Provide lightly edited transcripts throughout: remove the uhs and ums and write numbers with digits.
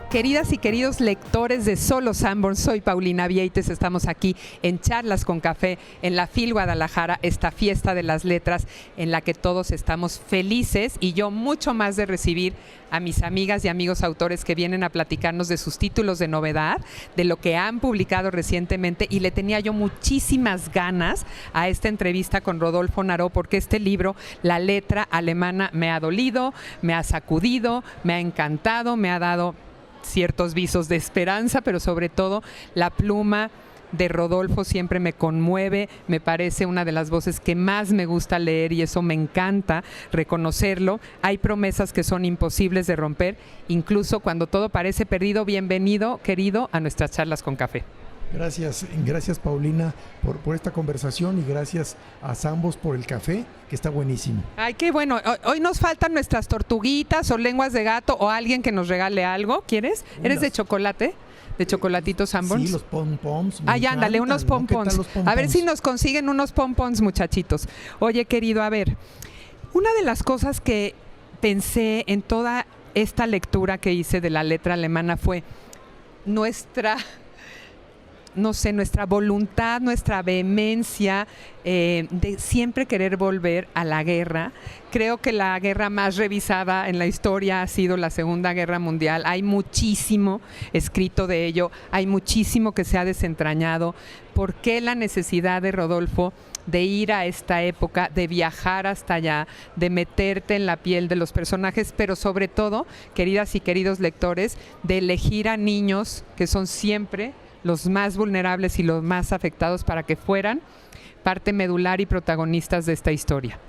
Queridas y queridos lectores de Solo Sanborns, soy Paulina Vieites, estamos aquí en Charlas con Café en la FIL Guadalajara, esta fiesta de las letras en la que todos estamos felices y yo mucho más de recibir a mis amigas y amigos autores que vienen a platicarnos de sus títulos de novedad, de lo que han publicado recientemente, y le tenía yo muchísimas ganas a esta entrevista con Rodolfo Naró porque este libro, La letra alemana, me ha dolido, me ha sacudido, me ha encantado, me ha dado ciertos visos de esperanza, pero sobre todo la pluma de Rodolfo siempre me conmueve, me parece una de las voces que más me gusta leer y eso me encanta reconocerlo. Hay promesas que son imposibles de romper, incluso cuando todo parece perdido. Bienvenido, querido, a nuestras Charlas con Café. Gracias Paulina por esta conversación y gracias a Sanborns por el café, que está buenísimo. Ay, qué bueno. Hoy nos faltan nuestras tortuguitas o lenguas de gato o alguien que nos regale algo. ¿Quieres? ¿Eres de chocolate? ¿De chocolatito Sanborns? Sí, los pom-poms. Ay, ándale, unos pom-poms. A ver si nos consiguen unos pom-poms, muchachitos. Oye, querido, a ver, una de las cosas que pensé en toda esta lectura que hice de la letra alemana fue nuestra voluntad, nuestra vehemencia de siempre querer volver a la guerra. Creo que la guerra más revisada en la historia ha sido la Segunda Guerra Mundial. Hay muchísimo escrito de ello, hay muchísimo que se ha desentrañado. ¿Por qué la necesidad de Rodolfo de ir a esta época, de viajar hasta allá, de meterte en la piel de los personajes, pero sobre todo, queridas y queridos lectores, de elegir a niños que son siempre los más vulnerables y los más afectados para que fueran parte medular y protagonistas de esta historia?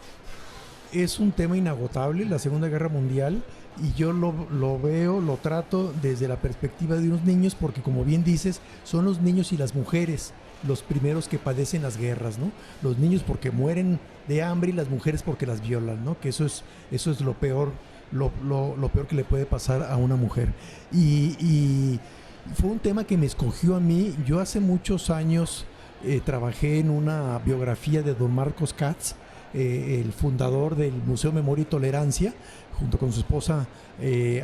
Es un tema inagotable, la Segunda Guerra Mundial, y yo lo veo, lo trato desde la perspectiva de unos niños, porque como bien dices, son los niños y las mujeres los primeros que padecen las guerras, ¿no? Los niños porque mueren de hambre y las mujeres porque las violan, ¿no? Que eso es lo peor, lo peor que le puede pasar a una mujer. Y fue un tema que me escogió a mí. Yo hace muchos años trabajé en una biografía de don Marcos Katz, el fundador del Museo Memoria y Tolerancia, junto con su esposa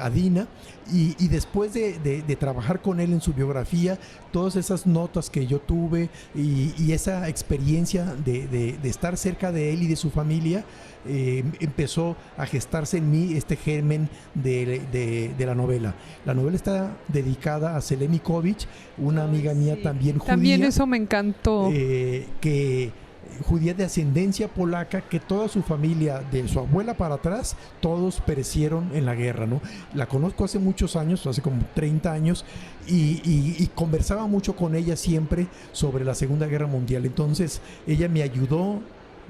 Adina, y después de trabajar con él en su biografía, todas esas notas que yo tuve y esa experiencia de estar cerca de él y de su familia, empezó a gestarse en mí este germen de la novela. La novela está dedicada a Selenikovic, una amiga mía también judía. También eso me encantó. Judía de ascendencia polaca, que toda su familia, de su abuela para atrás, todos perecieron en la guerra, ¿no? La conozco hace muchos años, hace como 30 años, y conversaba mucho con ella siempre sobre la Segunda Guerra Mundial. Entonces ella me ayudó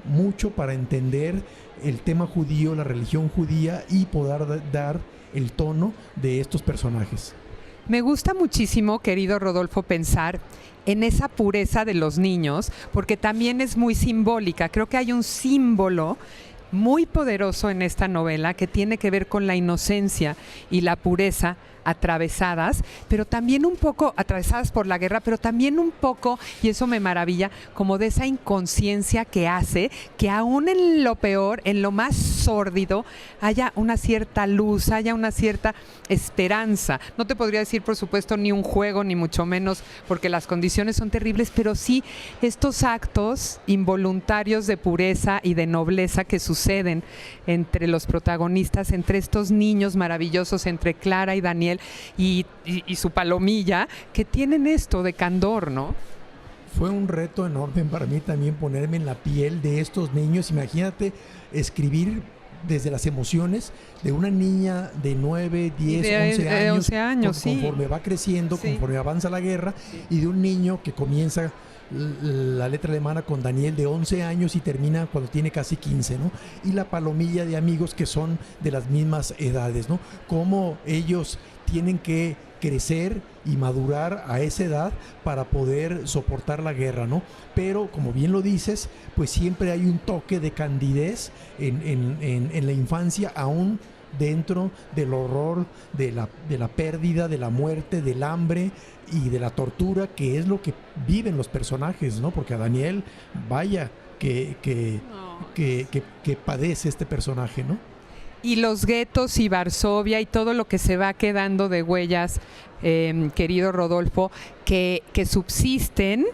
mucho para entender el tema judío, la religión judía, y poder dar el tono de estos personajes. Me gusta muchísimo, querido Rodolfo, pensar en esa pureza de los niños, porque también es muy simbólica. Creo que hay un símbolo muy poderoso en esta novela que tiene que ver con la inocencia y la pureza atravesadas, pero también un poco atravesadas por la guerra, pero también un poco, y eso me maravilla, como de esa inconsciencia que hace que aún en lo peor, en lo más sórdido, haya una cierta luz, haya una cierta esperanza. No te podría decir, por supuesto, ni un juego, ni mucho menos, porque las condiciones son terribles, pero sí estos actos involuntarios de pureza y de nobleza que suceden entre los protagonistas, entre estos niños maravillosos, entre Clara y Daniel, y su palomilla, que tienen esto de candor, ¿no? Fue un reto enorme para mí también ponerme en la piel de estos niños. Imagínate escribir desde las emociones de una niña de 9, 10, 11 años, conforme va creciendo, conforme avanza la guerra, y de un niño que comienza la letra alemana con Daniel de 11 años y termina cuando tiene casi 15, ¿no? Y la palomilla de amigos que son de las mismas edades, ¿no? Cómo ellos tienen que crecer y madurar a esa edad para poder soportar la guerra, ¿no? Pero, como bien lo dices, pues siempre hay un toque de candidez en la infancia, aún dentro del horror de la pérdida, de la muerte, del hambre y de la tortura, que es lo que viven los personajes, ¿no? Porque a Daniel, vaya, que padece este personaje, ¿no? Y los guetos y Varsovia y todo lo que se va quedando de huellas, querido Rodolfo, que subsisten,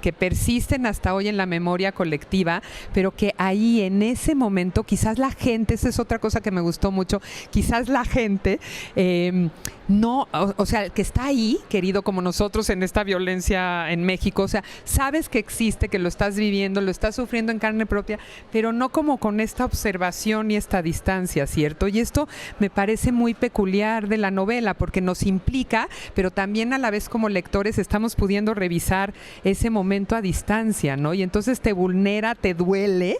que persisten hasta hoy en la memoria colectiva, pero que ahí en ese momento quizás la gente, esa es otra cosa que me gustó mucho, quizás la gente no, o sea, que está ahí, querido, como nosotros en esta violencia en México, o sea, sabes que existe, que lo estás viviendo, lo estás sufriendo en carne propia, pero no como con esta observación y esta distancia, ¿cierto? Y esto me parece muy peculiar de la novela, porque nos implica, pero también a la vez como lectores estamos pudiendo revisar ese momento a distancia, ¿no? Y entonces te vulnera, te duele,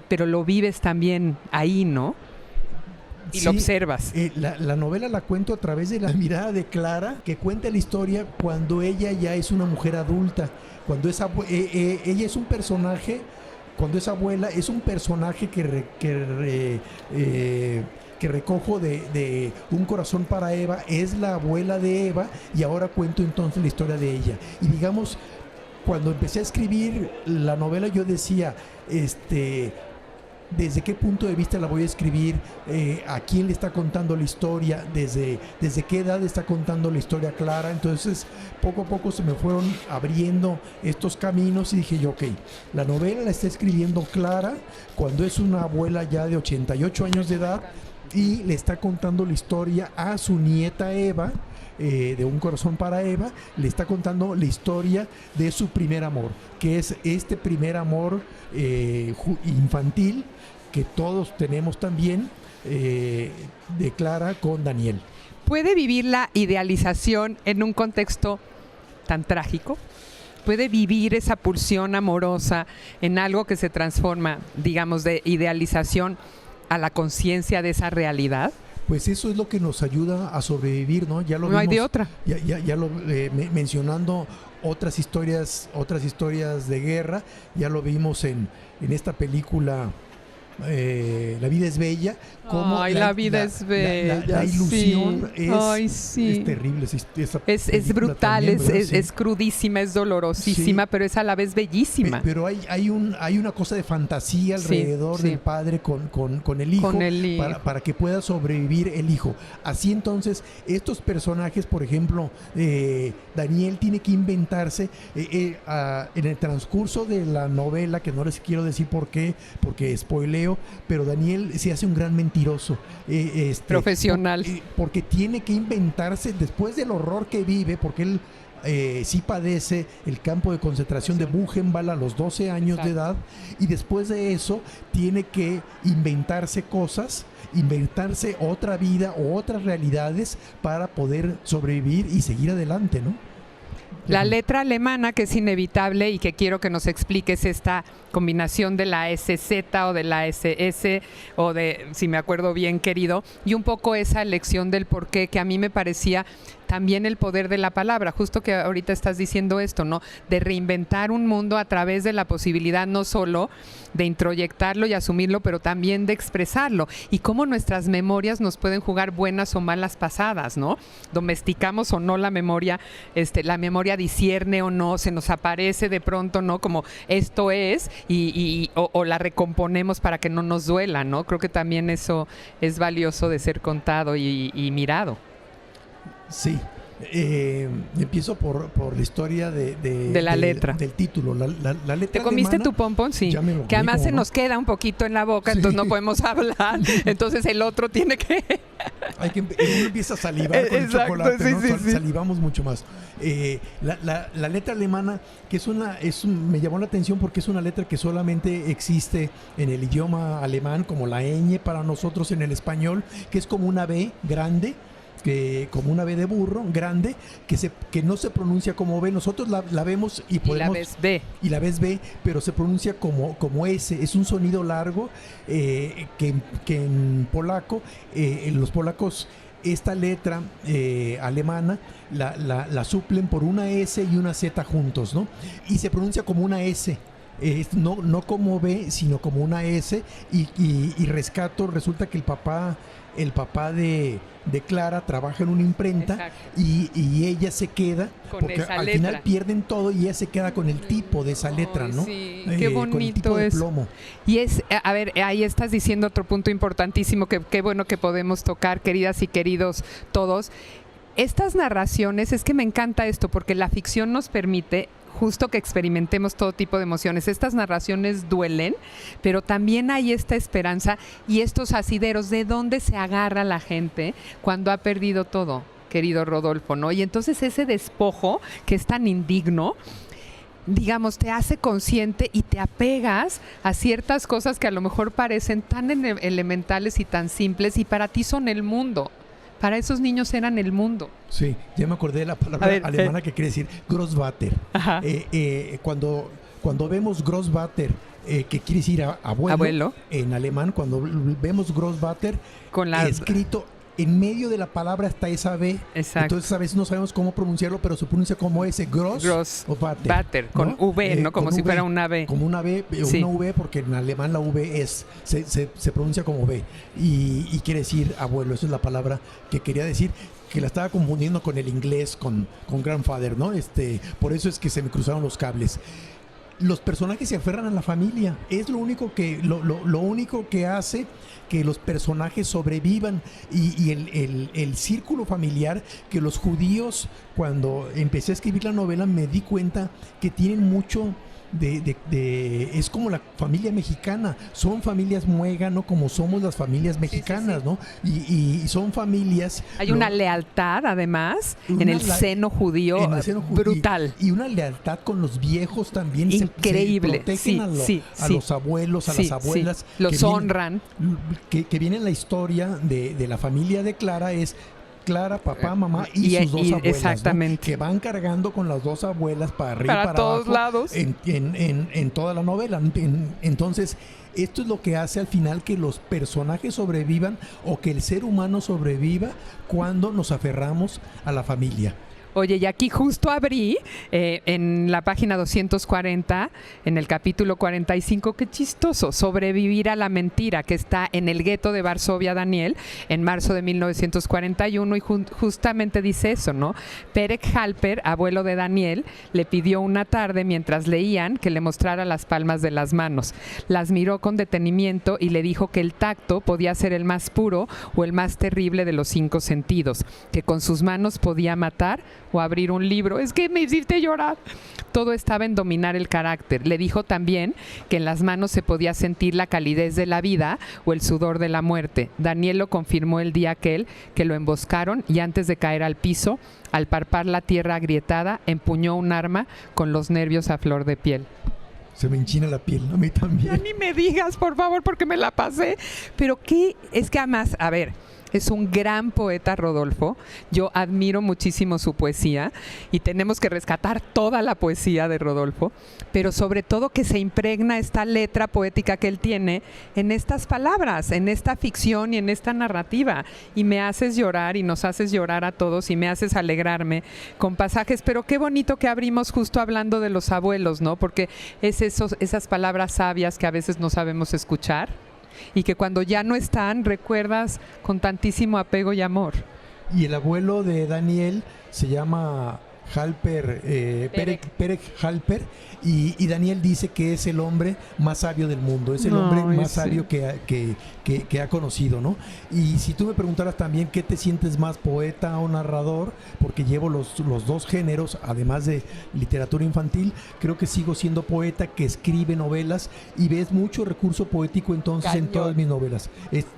pero lo vives también ahí, ¿no? Y sí, lo observas. La novela la cuento a través de la mirada de Clara, que cuenta la historia cuando ella ya es una mujer adulta, cuando ella es un personaje, cuando es abuela, es un personaje que recojo de Un corazón para Eva, es la abuela de Eva, y ahora cuento entonces la historia de ella. Y digamos, cuando empecé a escribir la novela yo decía, ¿desde qué punto de vista la voy a escribir? ¿A quién le está contando la historia? ¿Desde qué edad está contando la historia Clara? Entonces, poco a poco se me fueron abriendo estos caminos y dije yo, ok, la novela la está escribiendo Clara cuando es una abuela ya de 88 años de edad y le está contando la historia a su nieta Eva, de Un corazón para Eva, le está contando la historia de su primer amor, que es este primer amor infantil que todos tenemos también, de Clara con Daniel. ¿Puede vivir la idealización en un contexto tan trágico? ¿Puede vivir esa pulsión amorosa en algo que se transforma, digamos, de idealización a la conciencia de esa realidad? Pues eso es lo que nos ayuda a sobrevivir, ¿no? Ya lo no vimos, hay de otra. Ya lo mencionando otras historias de guerra, ya lo vimos en esta película La vida es bella. Ay, la vida es bella. La ilusión sí. Es terrible. Es brutal, también, es crudísima, es dolorosísima, sí, pero es a la vez bellísima. Pero hay una cosa de fantasía alrededor del padre con el hijo, para que pueda sobrevivir el hijo. Así entonces, estos personajes, por ejemplo, Daniel tiene que inventarse en el transcurso de la novela, que no les quiero decir por qué, porque spoileo, pero Daniel se hace un gran mentiroso. Profesional. Porque tiene que inventarse, después del horror que vive, porque él sí padece el campo de concentración de Buchenwald a los 12 años de edad, y después de eso tiene que inventarse cosas, inventarse otra vida o otras realidades para poder sobrevivir y seguir adelante, ¿no? La letra alemana, que es inevitable y que quiero que nos expliques, esta combinación de la SZ o de la SS o de, si me acuerdo bien, querido, y un poco esa elección del porqué, que a mí me parecía también el poder de la palabra, justo que ahorita estás diciendo esto, ¿no? De reinventar un mundo a través de la posibilidad no solo de introyectarlo y asumirlo, pero también de expresarlo, y cómo nuestras memorias nos pueden jugar buenas o malas pasadas, ¿no? Domesticamos o no la memoria discierne o no, se nos aparece de pronto, ¿no? Como esto es, o la recomponemos para que no nos duela, ¿no? Creo que también eso es valioso de ser contado y mirado. Sí. Empiezo por la historia de la letra, del título. La letra. ¿Te comiste alemana, tu pompón? Sí. Que además se nos queda un poquito en la boca, sí, entonces no podemos hablar. Entonces el otro tiene que... Uno empieza a salivar con el chocolate, sí, ¿no? Sí. Salivamos mucho más. La letra alemana, que me llamó la atención porque es una letra que solamente existe en el idioma alemán, como la ñ para nosotros en el español, que es como una B grande, como una B de burro grande, que no se pronuncia como B. Nosotros la vemos y podemos... Y la ves B, pero se pronuncia como S. Es un sonido largo, que en polaco, los polacos, esta letra alemana la suplen por una S y una Z juntos, ¿no? Y se pronuncia como una S. no como B, sino como una S, y rescato, resulta que el papá de Clara trabaja en una imprenta y ella se queda, con porque esa al letra. final pierden todo y ella se queda con el tipo de esa letra, ¿no? Sí, qué bonito con el tipo de es. plomo. Y a ver, ahí estás diciendo otro punto importantísimo que qué bueno que podemos tocar, queridas y queridos todos. Estas narraciones, es que me encanta esto, porque la ficción nos permite justo que experimentemos todo tipo de emociones. Estas narraciones duelen, pero también hay esta esperanza y estos asideros de dónde se agarra la gente cuando ha perdido todo, querido Rodolfo, ¿no? Y entonces ese despojo que es tan indigno, digamos, te hace consciente y te apegas a ciertas cosas que a lo mejor parecen tan elementales y tan simples y para ti son el mundo. Para esos niños eran el mundo. Sí, ya me acordé de la palabra alemana que quiere decir Großvater. Cuando vemos Großvater, que quiere decir abuelo, en alemán, cuando vemos Großvater, escrito en medio de la palabra está esa B. Exacto. Entonces a veces no sabemos cómo pronunciarlo, pero se pronuncia como ese, Gross o Vater, con ¿no? V, ¿no? Como si fuera una B. Como una B, sí. Una V, porque en alemán la V se pronuncia como B. Y quiere decir abuelo, esa es la palabra que quería decir, que la estaba confundiendo con el inglés, con grandfather, ¿no? Por eso es que se me cruzaron los cables. Los personajes se aferran a la familia, es lo único que hace que los personajes sobrevivan y el círculo familiar, que los judíos, cuando empecé a escribir la novela me di cuenta que tienen mucho es como la familia mexicana, son familias muégano como somos las familias mexicanas, ¿no? Y son familias... Hay una lealtad, además, en el seno judío, brutal. Y una lealtad con los viejos también. Increíble. Se protegen a los abuelos, a las abuelas. Los honran. Que viene en la historia de la familia de Clara, es Clara, papá, mamá y sus dos abuelas, exactamente, ¿no? Que van cargando con las dos abuelas para arriba y para todos abajo, lados en toda la novela. Entonces esto es lo que hace al final que los personajes sobrevivan o que el ser humano sobreviva cuando nos aferramos a la familia. Oye, y aquí justo abrí en la página 240, en el capítulo 45, qué chistoso, Sobrevivir a la mentira, que está en el gueto de Varsovia, Daniel, en marzo de 1941, y justamente dice eso, ¿no? Perek Halper, abuelo de Daniel, le pidió una tarde mientras leían que le mostrara las palmas de las manos. Las miró con detenimiento y le dijo que el tacto podía ser el más puro o el más terrible de los 5 sentidos, que con sus manos podía matar o abrir un libro. Es que me hiciste llorar. Todo estaba en dominar el carácter. Le dijo también que en las manos se podía sentir la calidez de la vida o el sudor de la muerte. Daniel lo confirmó el día aquel que lo emboscaron y antes de caer al piso, al palpar la tierra agrietada, empuñó un arma con los nervios a flor de piel. Se me enchina la piel, a mí también. Ya ni me digas, por favor, porque me la pasé. Pero qué, es que además, a ver, es un gran poeta, Rodolfo. Yo admiro muchísimo su poesía y tenemos que rescatar toda la poesía de Rodolfo, pero sobre todo que se impregna esta letra poética que él tiene en estas palabras, en esta ficción y en esta narrativa. Y me haces llorar y nos haces llorar a todos y me haces alegrarme con pasajes. Pero qué bonito que abrimos justo hablando de los abuelos, ¿no? Porque es esas palabras sabias que a veces no sabemos escuchar y que cuando ya no están recuerdas con tantísimo apego y amor. Y el abuelo de Daniel se llama Halper, Perek Halper, y Daniel dice que es el hombre más sabio del mundo, es el hombre más sabio que ha conocido, ¿no? Y si tú me preguntaras también qué te sientes más, poeta o narrador, porque llevo los dos géneros, además de literatura infantil, creo que sigo siendo poeta que escribe novelas y ves mucho recurso poético entonces Cañón. En todas mis novelas.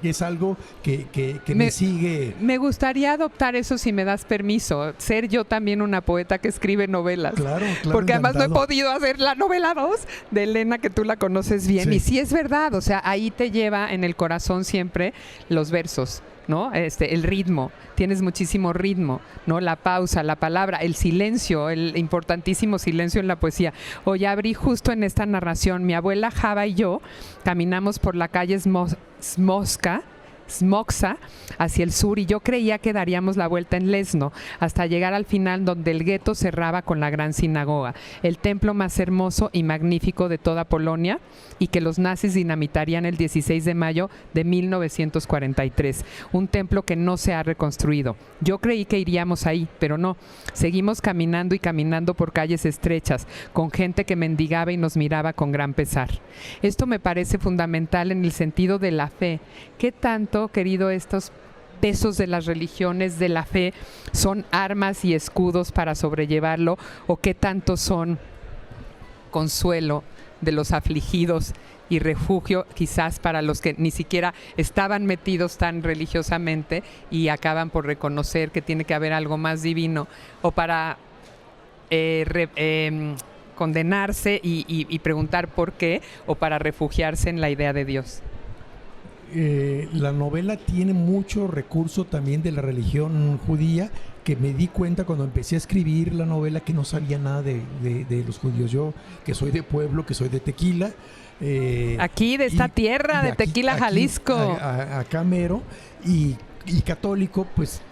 Es algo que me sigue. Me gustaría adoptar eso si me das permiso, ser yo también una poeta que escribe novelas. Claro, porque encantado. Además no he podido hacer la novela 2 de Elena, que tú la conoces bien. Sí. Y sí es verdad, o sea, ahí te lleva en el corazón siempre los versos, ¿no? El ritmo, tienes muchísimo ritmo, ¿no? La pausa, la palabra, el silencio, el importantísimo silencio en la poesía. Hoy abrí justo en esta narración, mi abuela Java y yo caminamos por la calle Smosca Smoxa hacia el sur, y yo creía que daríamos la vuelta en Leszno hasta llegar al final, donde el gueto cerraba con la gran sinagoga, el templo más hermoso y magnífico de toda Polonia, y que los nazis dinamitarían el 16 de mayo de 1943, un templo que no se ha reconstruido. Yo creí que iríamos ahí, pero no. Seguimos caminando y caminando por calles estrechas, con gente que mendigaba y nos miraba con gran pesar. Esto me parece fundamental en el sentido de la fe. ¿Qué tanto, querido, estos pesos de las religiones, de la fe, son armas y escudos para sobrellevarlo, o qué tanto son consuelo de los afligidos y refugio quizás para los que ni siquiera estaban metidos tan religiosamente y acaban por reconocer que tiene que haber algo más divino, o para condenarse y preguntar por qué, o para refugiarse en la idea de Dios? La novela tiene mucho recurso también de la religión judía, que me di cuenta cuando empecé a escribir la novela que no sabía nada de los judíos. Yo, que soy de pueblo, que soy de Tequila. Aquí, de esta tierra, de Tequila, Jalisco. Acá mero. Y católico, pues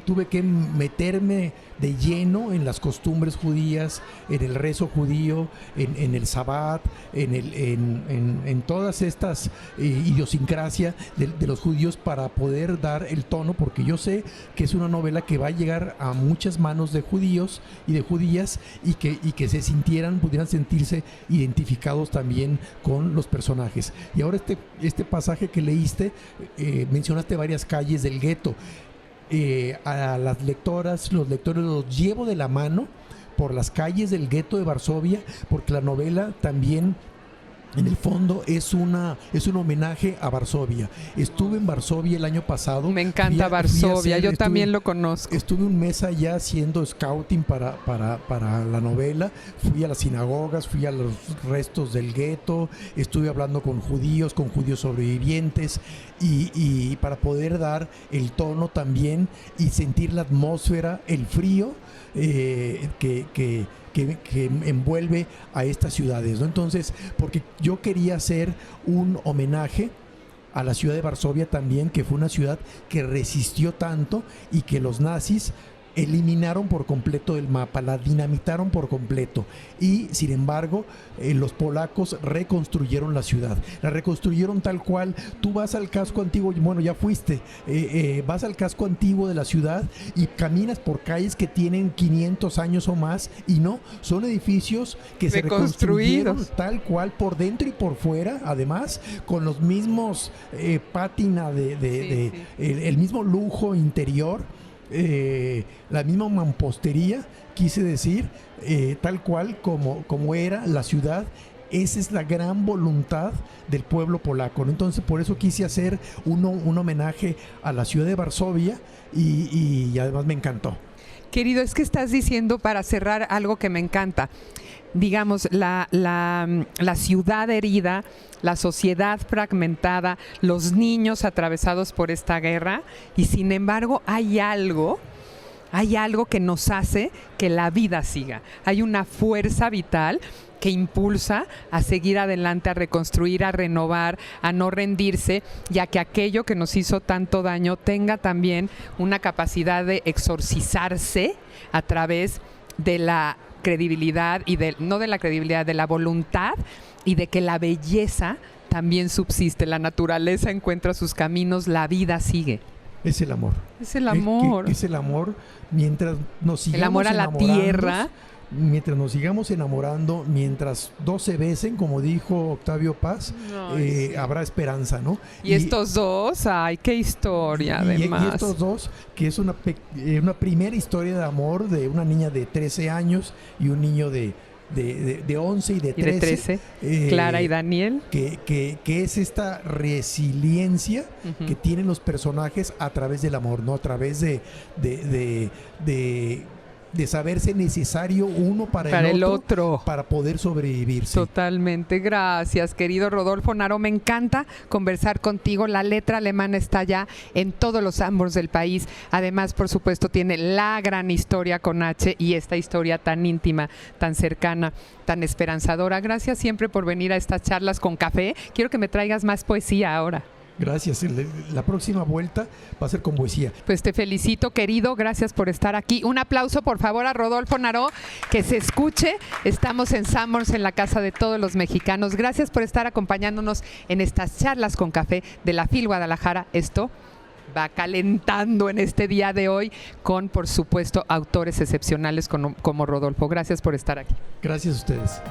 tuve que meterme de lleno en las costumbres judías, en el rezo judío, en el Sabbat, en todas estas idiosincrasia de los judíos, para poder dar el tono, porque yo sé que es una novela que va a llegar a muchas manos de judíos y de judías, y que pudieran sentirse identificados también con los personajes. Y ahora este pasaje que leíste, mencionaste varias calles del gueto. A las lectoras, los lectores, los llevo de la mano por las calles del gueto de Varsovia, porque la novela también, en el fondo, es un homenaje a Varsovia. Estuve en Varsovia el año pasado. Me encanta Varsovia, yo también lo conozco. Estuve un mes allá haciendo scouting para la novela. Fui a las sinagogas, fui a los restos del gueto, estuve hablando con judíos sobrevivientes, y para poder dar el tono también y sentir la atmósfera, el frío que envuelve a estas ciudades, ¿no? Entonces, porque yo quería hacer un homenaje a la ciudad de Varsovia también, que fue una ciudad que resistió tanto y que los nazis eliminaron por completo del mapa, la dinamitaron por completo, y sin embargo los polacos reconstruyeron la ciudad, la reconstruyeron tal cual. Tú vas al casco antiguo, bueno, ya fuiste, vas al casco antiguo de la ciudad y caminas por calles que tienen 500 años o más, y no, son edificios que se reconstruyeron tal cual, por dentro y por fuera, además con los mismos pátina el mismo lujo interior, la misma mampostería, quise decir, tal cual como era la ciudad. Esa es la gran voluntad del pueblo polaco, ¿no? Entonces, por eso quise hacer un homenaje a la ciudad de Varsovia, y además me encantó. Querido, es que estás diciendo, para cerrar, algo que me encanta. Digamos, la ciudad herida, la sociedad fragmentada, los niños atravesados por esta guerra, y sin embargo hay algo que nos hace que la vida siga. Hay una fuerza vital que impulsa a seguir adelante, a reconstruir, a renovar, a no rendirse, ya que aquello que nos hizo tanto daño tenga también una capacidad de exorcizarse a través de la credibilidad, y no de la credibilidad, de la voluntad, y de que la belleza también subsiste, la naturaleza encuentra sus caminos, la vida sigue. Es el amor. Es el amor. Es el amor, mientras nos sigamos el amor a la tierra. Mientras nos sigamos enamorando, mientras dos se besen, como dijo Octavio Paz, sí, habrá esperanza, ¿no? Y estos dos, ¡ay, qué historia! Además. Y estos dos, que es una primera historia de amor de una niña de 13 años y un niño de 11 y de 13. Clara y Daniel. Que es esta resiliencia que tienen los personajes a través del amor, ¿no? A través de saberse necesario uno para el otro para poder sobrevivir. Sí. Totalmente. Gracias, querido Rodolfo Naró. Me encanta conversar contigo. La letra alemana está ya en todos los ambos del país. Además, por supuesto, tiene la gran historia con H, y esta historia tan íntima, tan cercana, tan esperanzadora. Gracias siempre por venir a estas charlas con café. Quiero que me traigas más poesía ahora. Gracias. La próxima vuelta va a ser con poesía. Pues te felicito, querido. Gracias por estar aquí. Un aplauso, por favor, a Rodolfo Naró. Que se escuche. Estamos en Sanborns, en la casa de todos los mexicanos. Gracias por estar acompañándonos en estas charlas con café de la FIL Guadalajara. Esto va calentando en este día de hoy con, por supuesto, autores excepcionales como Rodolfo. Gracias por estar aquí. Gracias a ustedes.